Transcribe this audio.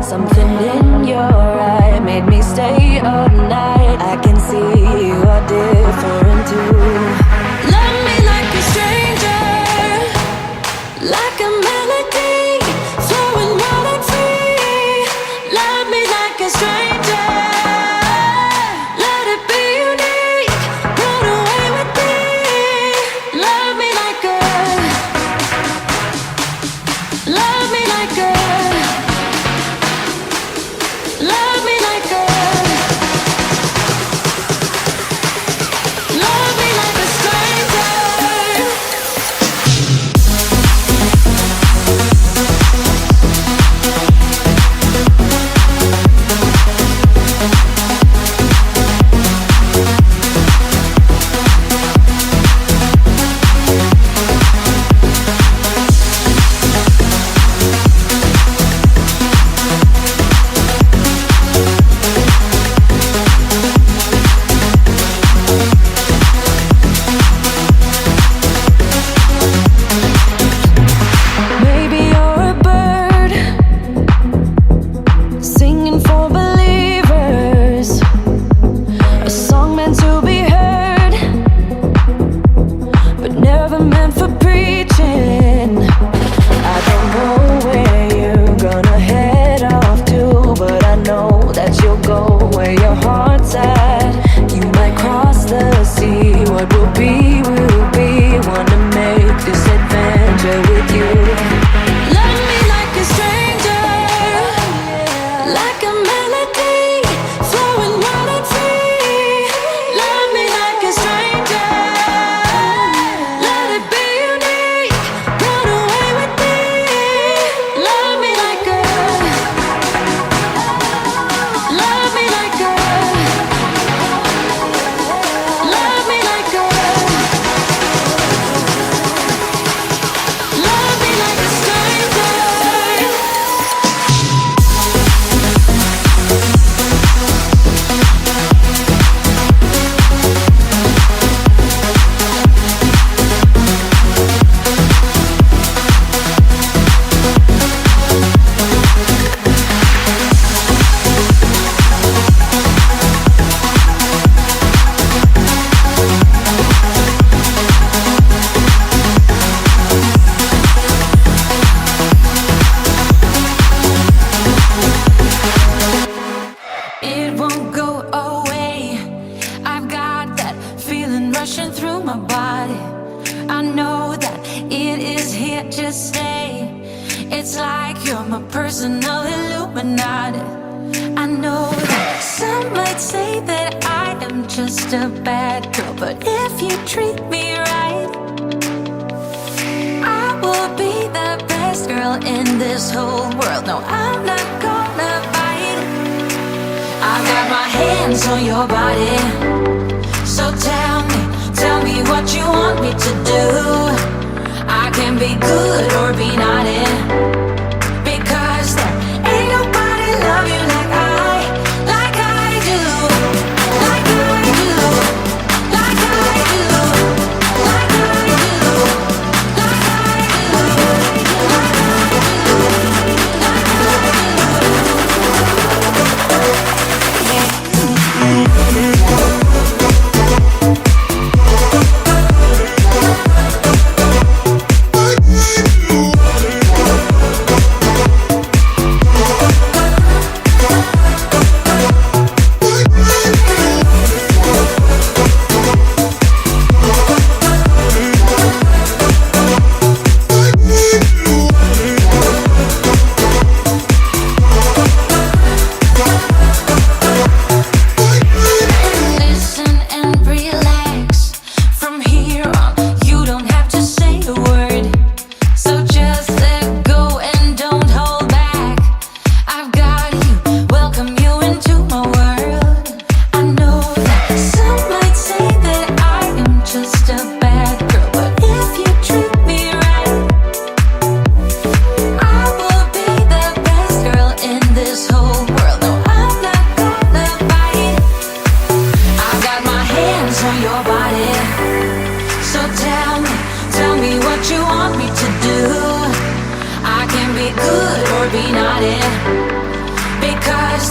Something in your eye made me stay up. different too. Love me like a stranger, like a melody, flowing wild and free. Love me like a stranger, let it be unique, run away with me. Love me like a, love me like a, love me like a, love me like a stranger. Maybe you're a bird singing for believers, a song meant to be heard, but never meant for preaching. I don't know where you're gonna head off to, but I know that you'll go where your heart's at. You might cross the sea, what will be, wanna make this adventure with you. Love me like a stranger, like a melody, flowing wild and free. Love me like a stranger, let it be unique, run away with me. Love me like a, love me like a, love me like a, love me like a stranger. It won't go away. I've got that feeling rushing through my body. I know that it is here to stay. It's like you're my personal Illuminati. I know that some might say that I am just a bad girl, but if you treat me right, I will be the best girl in this whole world. No, I'm not gonna fight. I got my hands on your body, so tell me what you want me to do. I can be good or be naughty, because there ain't nobody love you like I do, like I do, like I do, like I do, like I do, like be good or be naughty, because